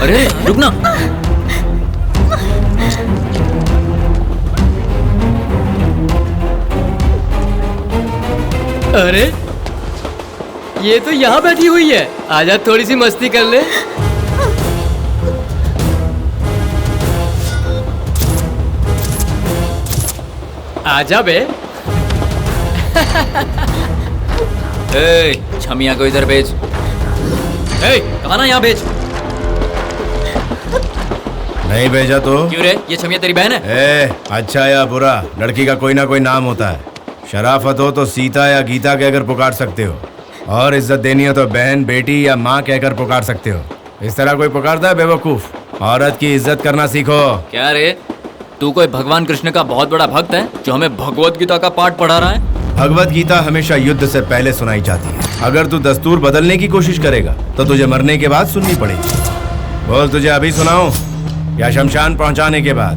अरे रुक ना। अरे ये तो यहाँ बैठी हुई है, आजा थोड़ी सी मस्ती कर ले। आजा बे। छमिया को इधर भेज। कहा ना यहाँ भेज। नहीं भेजा तो? क्यों रे, ये छमिया तेरी बहन है? अच्छा या बुरा, लड़की का कोई ना कोई नाम होता है। शराफत हो तो सीता या गीता कहकर पुकार सकते हो, और इज्जत देनी हो तो बहन, बेटी या माँ कहकर पुकार सकते हो। इस तरह कोई पुकारता है बेवकूफ। औरत की इज्जत करना सीखो। क्या रे, तू कोई भगवान कृष्ण का बहुत बड़ा भक्त है जो हमें भगवत गीता का पाठ पढ़ा रहा है? भगवत गीता हमेशा युद्ध से पहले सुनाई जाती है। अगर तू दस्तूर बदलने की कोशिश करेगा तो तुझे मरने के बाद सुननी पड़ेगी। बोल, तुझे अभी सुनाऊं या शमशान पहुंचाने के बाद?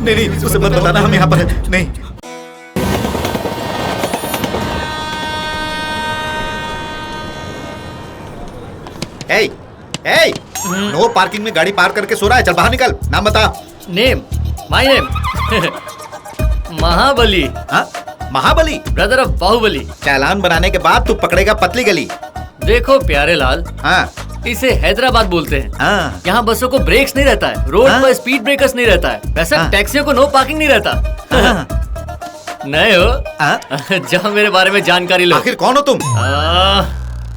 नहीं, उसे मत बताना हम यहाँ पर हैं। नहीं। नो पार्किंग में गाड़ी पार्क करके सो रहा है। चल बाहर निकल। नाम बता। नेम, माय नेम महाबली। हाँ, महाबली, ब्रदर ऑफ बाहुबली। चालान बनाने के बाद तू पकड़ेगा पतली गली। देखो प्यारे लाल, हाँ, इसे हैदराबाद बोलते हैं। हाँ। यहाँ बसों को ब्रेक्स नहीं रहता है, रोड हाँ। पर स्पीड ब्रेकर्स नहीं रहता है, वैसे टैक्सियों को नो पार्किंग नहीं रहता। नए हो? जाओ मेरे बारे में जानकारी लो। आखिर कौन हो तुम?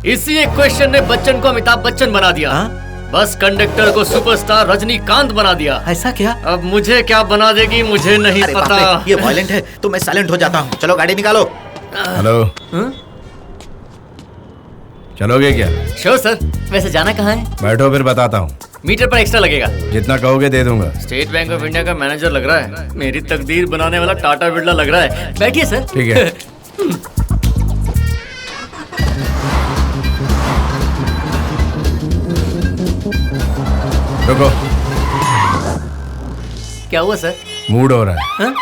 इसी एक क्वेश्चन ने बच्चन को अमिताभ बच्चन बना दिया। बस कंडक्टर को सुपरस्टार रजनीकांत बना दिया। ऐसा क्या? अब मुझे क्या बना देगी मुझे नहीं पता। ये वायलेंट है तो मैं साइलेंट हो जाता हूँ। चलो गाड़ी निकालो। हेलो, चलोगे क्या? Sure sir. वैसे जाना कहाँ है? बैठो, फिर बताता हूँ। मीटर पर एक्स्ट्रा लगेगा। जितना कहोगे दे दूंगा। स्टेट बैंक ऑफ इंडिया का मैनेजर लग रहा है। मेरी तकदीर बनाने वाला टाटा बिरला लग रहा है। बैठिए सर। ठीक है। रुको। क्या हुआ सर? मूड हो रहा है।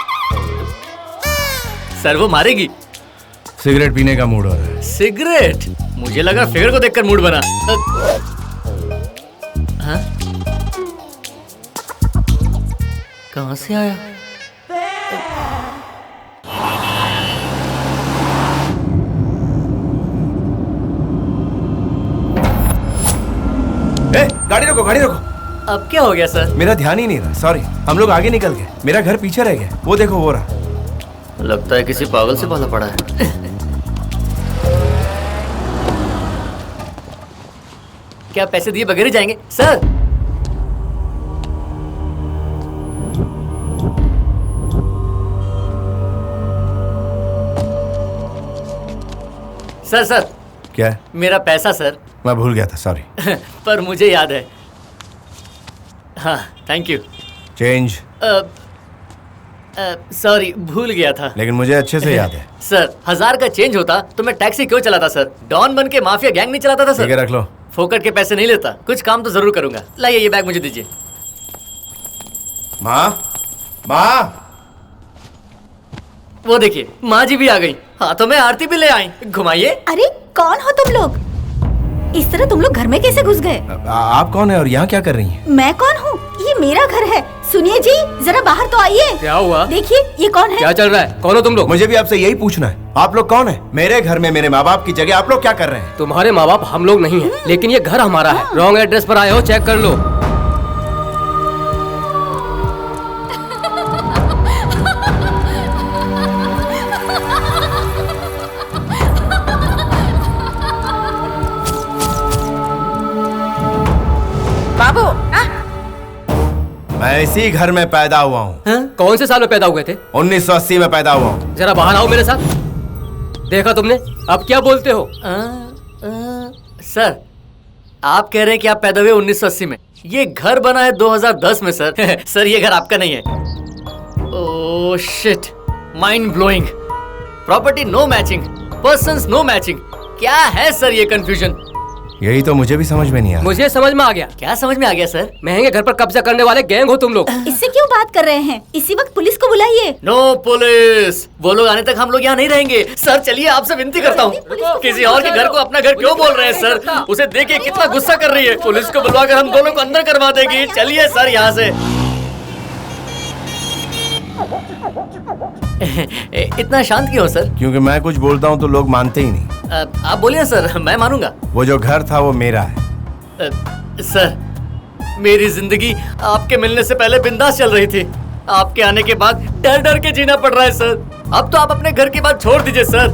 सर वो मारेगी। सिगरेट पीने का मूड हो रहा है। सिगरेट? मुझे लगा फिगर को देखकर मूड बना। हाँ? कहाँ से आया? गाड़ी रोको, गाड़ी रोको। अब क्या हो गया सर? मेरा ध्यान ही नहीं रहा, सॉरी। हम लोग आगे निकल गए, मेरा घर पीछे रह गया। वो देखो, वो रहा। लगता है किसी पागल से पाला पड़ा है। क्या पैसे दिए बगैर ही जाएंगे सर? Sir sir. क्या? मेरा पैसा सर। मैं भूल गया था, सॉरी। पर मुझे याद है। हाँ, थैंक यू। चेंज? सॉरी, भूल गया था। लेकिन मुझे अच्छे से याद है। सर, 1000 का चेंज होता तो मैं टैक्सी क्यों चलाता सर? डॉन बन के माफिया गैंग नहीं चलाता था सर। ठीक है, रख लो। फोकट के पैसे नहीं लेता, कुछ काम तो जरूर करूंगा। लाइए ये बैग मुझे दीजिए। माँ, माँ। वो देखिए, माँ जी भी आ गई। हाथों में आरती भी ले आई। घुमाइए। अरे कौन हो तुम लोग? इस तरह तुम लोग घर में कैसे घुस गए? आप कौन है और यहाँ क्या कर रही हैं? मैं कौन हूँ? ये मेरा घर है। सुनिए जी, जरा बाहर तो आइए। क्या हुआ? देखिए ये कौन है? क्या चल रहा है? कौन हो तुम लोग? मुझे भी आपसे यही पूछना है, आप लोग कौन है? मेरे घर में मेरे माँ बाप की जगह आप लोग क्या कर रहे हैं? तुम्हारे माँ बाप हम लोग नहीं है, लेकिन ये घर हमारा है। रॉन्ग एड्रेस पर आए हो, चेक कर लो। बाबू, मैं इसी घर में पैदा हुआ हूँ। कौन से साल में पैदा हुए थे? 1980 में पैदा हुआ हूँ। जरा बाहर आओ मेरे साथ। देखा तुमने? अब क्या बोलते हो? सर, आप कह रहे हैं कि आप पैदा हुए 1980 में। ये घर बना है 2010 में सर। सर ये घर आपका नहीं है। Oh shit, mind blowing. Property no matching, persons no matching. क्या है सर ये कंफ्यूजन? यही तो मुझे भी समझ में नहीं आ रहा। मुझे समझ में आ गया। क्या समझ में आ गया सर? महंगे घर पर कब्जा करने वाले गैंग हो तुम लोग। इससे क्यों बात कर रहे हैं? इसी वक्त पुलिस को बुलाइए। नो पुलिस, वो लोग आने तक हम लोग यहाँ नहीं रहेंगे। सर चलिए, आपसे विनती करता हूँ, किसी और के घर को अपना घर क्यों बोल रहे हैं सर? उसे देखिए कितना गुस्सा कर रही है। पुलिस को बुलवाकर हम दोनों को अंदर करवा देगी। चलिए सर यहाँ से। इतना शांत क्यों सर? क्योंकि मैं कुछ बोलता हूँ तो लोग मानते ही नहीं। आप बोलिए सर, मैं मानूंगा। वो जो घर था वो मेरा है। सर, मेरी जिंदगी आपके मिलने से पहले बिंदास चल रही थी। आपके आने के बाद डर डर के जीना पड़ रहा है सर। अब तो आप अपने घर की बात छोड़ दीजिए सर।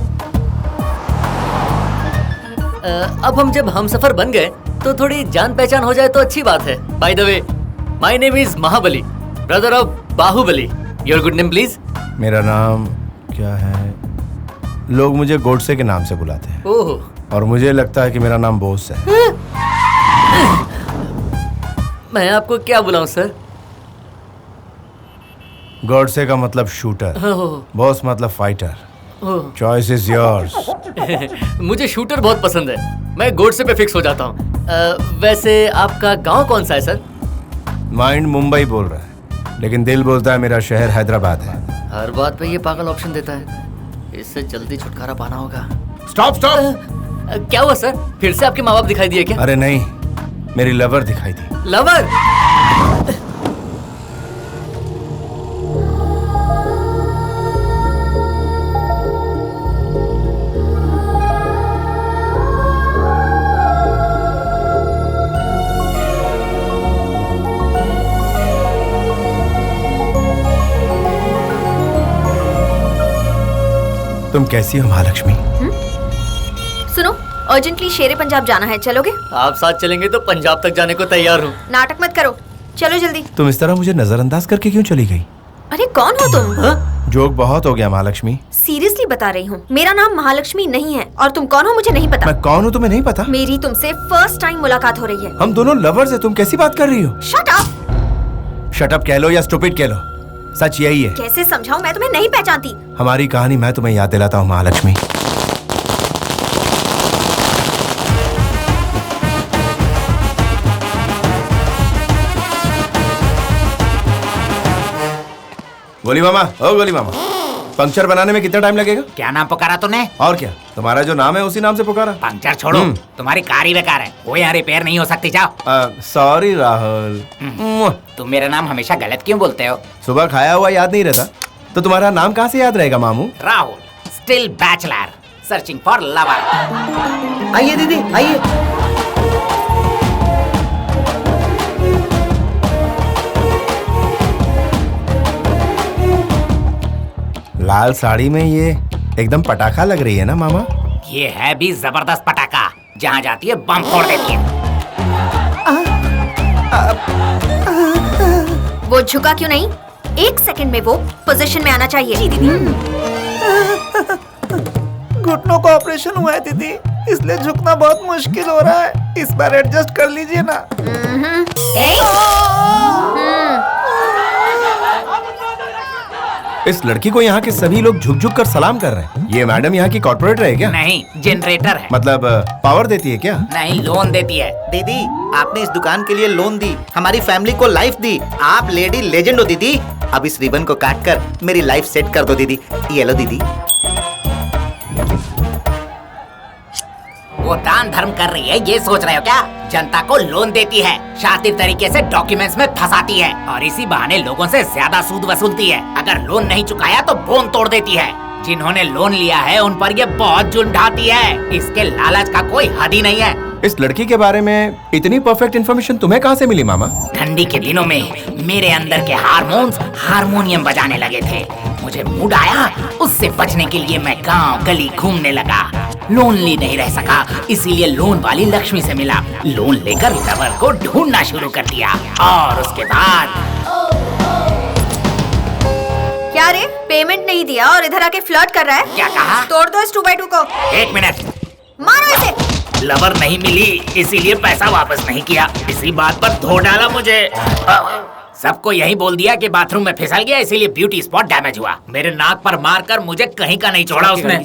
अब हम जब हमसफर बन गए तो थोड़ी जान पहचान हो जाए तो अच्छी बात है। By the way, my name is Mahabali, brother of Baahubali. Your good name please? मेरा नाम क्या है? लोग मुझे गोडसे के नाम से बुलाते हैं। ओह, और मुझे लगता है कि मेरा नाम बोस है। मैं आपको क्या बुलाऊं सर? गोडसे का मतलब शूटर, ओह, बॉस मतलब fighter. Oh. Choice is yours. मुझे शूटर बहुत पसंद है। मैं गोडसे पे फिक्स हो जाता हूँ। वैसे आपका गांव कौन सा है सर? माइंड मुंबई बोल रहा है, लेकिन दिल बोलता है मेरा शहर हैदराबाद है। हर बात पे ये पागल ऑप्शन देता है। इससे जल्दी छुटकारा पाना होगा। Stop stop. क्या हुआ सर? फिर से आपके माँ बाप दिखाई दिए क्या? अरे नहीं, मेरी लवर दिखाई दी। लवर? तुम कैसी हो महालक्ष्मी? सुनो, अर्जेंटली शेरे पंजाब जाना है, चलोगे? आप साथ चलेंगे तो पंजाब तक जाने को तैयार हूँ। नाटक मत करो, चलो जल्दी। तुम इस तरह मुझे नजरअंदाज करके क्यों चली गई? अरे कौन हो तुम? जोक बहुत हो गया महालक्ष्मी। सीरियसली बता रही हूँ, मेरा नाम महालक्ष्मी नहीं है और तुम कौन हो मुझे नहीं पता। मैं कौन हूँ तुम्हें नहीं पता? मेरी तुमसे फर्स्ट टाइम मुलाकात हो रही है। हम दोनों लवर्स हैं, तुम कैसी बात कर रही हो? Shut up. शट अप कह लो या स्टूपिड कह लो, सच यही है। कैसे समझाऊं, मैं तुम्हें नहीं पहचानती। हमारी कहानी मैं तुम्हें याद दिलाता हूँ महालक्ष्मी। गोली मामा, ओ गोली मामा, पंक्चर बनाने में कितना टाइम लगेगा? क्या नाम पुकारा तूने? और क्या, तुम्हारा जो नाम है उसी नाम से पुकारा। पंक्चर छोड़ो, तुम्हारी कार ही बेकार है, वो यहाँ रिपेयर नहीं हो सकती। जाओ। सॉरी राहुल। तुम मेरा नाम हमेशा गलत क्यों बोलते हो? सुबह खाया हुआ याद नहीं रहता तो तुम्हारा नाम कहाँ से याद रहेगा मामू? Rahul, still bachelor, searching for lover. आइए दीदी, आइए। लाल साड़ी में ये एकदम पटाखा लग रही है ना मामा? ये है भी जबरदस्त पटाखा, जहाँ जाती है बम फोड़ देती है। वो झुका क्यों नहीं? एक सेकंड में वो पोजीशन में आना चाहिए। जी दीदी। घुटनों का ऑपरेशन हुआ है दीदी, इसलिए झुकना बहुत मुश्किल हो रहा है। इस बार एडजस्ट कर लीजिए ना। इस लड़की को यहाँ के सभी लोग झुक झुक कर सलाम कर रहे हैं। ये मैडम यहाँ की कॉर्पोरेटर है क्या? नहीं, जनरेटर है। मतलब पावर देती है क्या? नहीं, लोन देती है। दीदी, आपने इस दुकान के लिए लोन दी, हमारी फैमिली को लाइफ दी। आप लेडी लेजेंड हो दीदी। अब इस रिबन को काट कर मेरी लाइफ सेट कर दो दीदी। ये लो दीदी। वो दान धर्म कर रही है, ये सोच रहे हो क्या? जनता को लोन देती है, शातिर तरीके से डॉक्यूमेंट्स में फंसाती है और इसी बहाने लोगों से ज्यादा सूद वसूलती है। अगर लोन नहीं चुकाया तो बोन तोड़ देती है। जिन्होंने लोन लिया है उन पर ये बहुत जुल्म ढाती है। इसके लालच का कोई हद ही नहीं है। इस लड़की के बारे में इतनी परफेक्ट इन्फॉर्मेशन तुम्हें कहाँ से मिली मामा? ठंडी के दिनों में मेरे अंदर के हार्मोन्स हारमोनियम बजाने लगे थे। मुझे मूड आया, उससे बचने के लिए मैं गांव गली घूमने लगा। लोनली नहीं रह सका, इसीलिए लोन वाली लक्ष्मी से मिला। लोन लेकर लवर को ढूंढना शुरू कर दिया और उसके बाद क्या रे, पेमेंट नहीं दिया और इधर आके फ्लर्ट कर रहा है? क्या कहा? तोड़ दो इस 2x2 को। 1 मिनट। मारो इसे। लवर नहीं मिली, इसीलिए पैसा वापस नहीं किया। इसी बात पर धो डाला मुझे। सबको यही बोल दिया कि बाथरूम में फिसल गया, इसीलिए ब्यूटी स्पॉट डैमेज हुआ। मेरे नाक पर मारकर मुझे कहीं का नहीं छोड़ा उसने।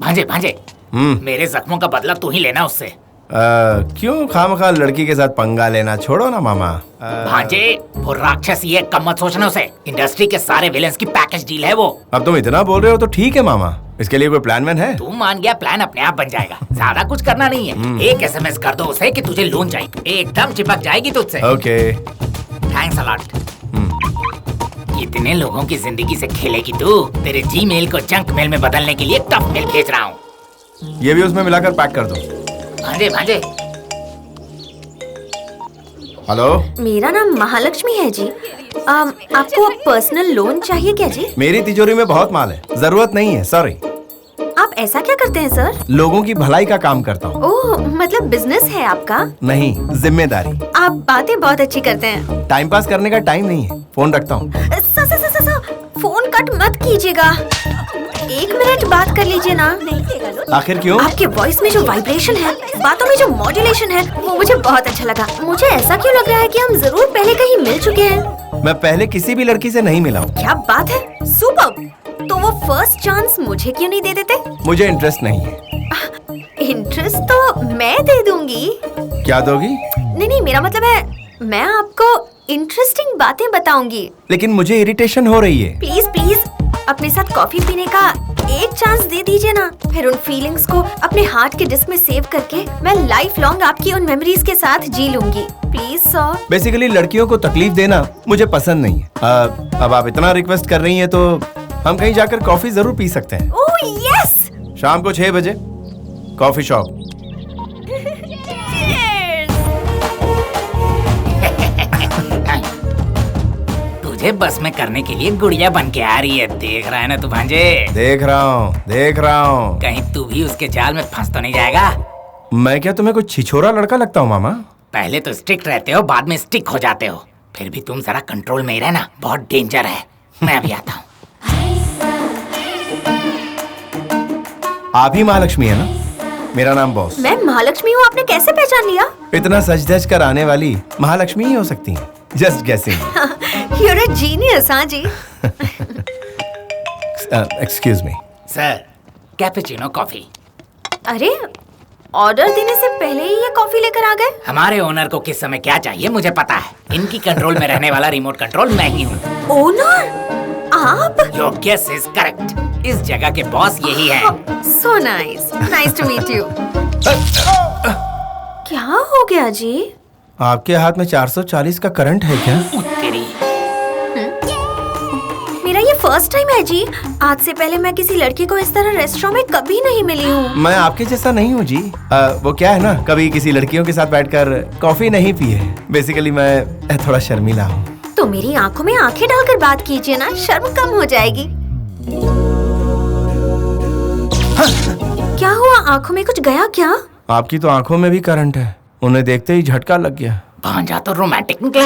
भांजे भांजे, मेरे जख्मों का बदला तू ही लेना उससे। क्यों खामखा लड़की के साथ पंगा लेना? छोड़ो ना मामा। भांजे, वो राक्षस ही है, कम मत सोचना उसे। इंडस्ट्री के सारे विलेंस की पैकेज डील है वो। अब तुम इतना बोल रहे हो तो ठीक है मामा। इसके लिए कोई प्लान वैन है? तू मान गया, प्लान अपने आप बन जाएगा। ज्यादा कुछ करना नहीं है। एक SMS कर दो उसे कि तुझे लोन चाहिए, एकदम चिपक जाएगी तुझसे। ओके। Thanks a lot. कितने लोगों की जिंदगी से खेलेगी तू? तेरे जीमेल को जंक मेल में बदलने के लिए टफ मेल भेज रहा हूँ। ये भी उसमें मिलाकर पैक कर दो। भांजे भांजे। हेलो, मेरा नाम महालक्ष्मी है जी। आपको पर्सनल लोन चाहिए क्या जी? मेरी तिजोरी में बहुत माल है, जरूरत नहीं है। सॉरी। आप ऐसा क्या करते हैं सर? लोगों की भलाई का काम करता हूँ। ओह, मतलब बिजनेस है आपका? नहीं, जिम्मेदारी। आप बातें बहुत अच्छी करते हैं। टाइम पास करने का टाइम नहीं है, फोन रखता हूँ। फोन कट मत कीजिएगा, 1 मिनट बात कर लीजिए ना। आखिर क्यों? आपके वॉइस में जो वाइब्रेशन है, बातों में जो मॉड्यूलेशन है, वो मुझे बहुत अच्छा लगा। मुझे ऐसा क्यों लग रहा है कि हम जरूर पहले कहीं मिल चुके हैं। मैं पहले किसी भी लड़की से नहीं मिला हूँ। क्या बात है, सुपर्ब। तो वो फर्स्ट चांस मुझे क्यों नहीं दे देते? मुझे इंटरेस्ट नहीं है। इंटरेस्ट तो मैं दे दूंगी। क्या दोगी? नहीं, मेरा मतलब है मैं आपको इंटरेस्टिंग बातें बताऊंगी। लेकिन मुझे इरिटेशन हो रही है। प्लीज अपने साथ कॉफी पीने का एक चांस दे दीजिए ना। फिर उन फीलिंग्स को अपने हार्ट के डिस्क में सेव करके मैं लाइफ लॉन्ग आपकी उन मेमोरीज के साथ जी लूंगी। Please sir. बेसिकली लड़कियों को तकलीफ देना मुझे पसंद नहीं है। अब आप इतना रिक्वेस्ट कर रही हैं तो हम कहीं जाकर कॉफी जरूर पी सकते हैं। Oh yes. शाम को 6 बजे कॉफी शॉप। तुझे बस में करने के लिए गुड़िया बन के आ रही है, देख रहा है ना तू भांजे? देख रहा हूँ। कहीं तू भी उसके जाल में फंस तो नहीं जाएगा? मैं क्या तुम्हें कुछ छिछोरा लड़का लगता हूँ मामा? पहले तो स्ट्रिक्ट रहते हो, बाद में स्टिक हो जाते हो। फिर भी तुम जरा कंट्रोल में ही रहना, बहुत डेंजर है। मैं अभी आता हूँ। आप ही महालक्ष्मी है ना? मेरा नाम बॉस। मैं महालक्ष्मी हूँ, आपने कैसे पहचान लिया? इतना सज धज कर आने वाली महालक्ष्मी ही हो सकती हैं। Just guessing. You're a genius, हाँ जी। Excuse me sir, cappuccino coffee. अरे, ऑर्डर देने से पहले ही ये कॉफी लेकर आ गए? हमारे ओनर को किस समय क्या चाहिए मुझे पता है। इनकी कंट्रोल में रहने वाला रिमोट कंट्रोल मैं ही हूँ। ओनर आप? Your guess is correct. इस जगह के बॉस यही है। So nice. Nice to meet you. क्या हो गया जी? आपके हाथ में 440 का करंट है क्या? तेरी। मेरा ये फर्स्ट टाइम है जी। आज से पहले मैं किसी लड़की को इस तरह रेस्टोरेंट में कभी नहीं मिली हूँ। मैं आपके जैसा नहीं हूँ जी। वो क्या है ना, कभी किसी लड़कियों के साथ बैठकर कॉफी नहीं पी है। बेसिकली मैं थोड़ा शर्मीला हूँ। तो मेरी आंखों में आंखें डालकर बात कीजिए ना, शर्म कम हो जाएगी। क्या हुआ, आंखों में कुछ गया क्या? आपकी तो आंखों में भी करंट है। उन्हें देखते ही झटका लग गया। भांजा तो रोमांटिक निकला।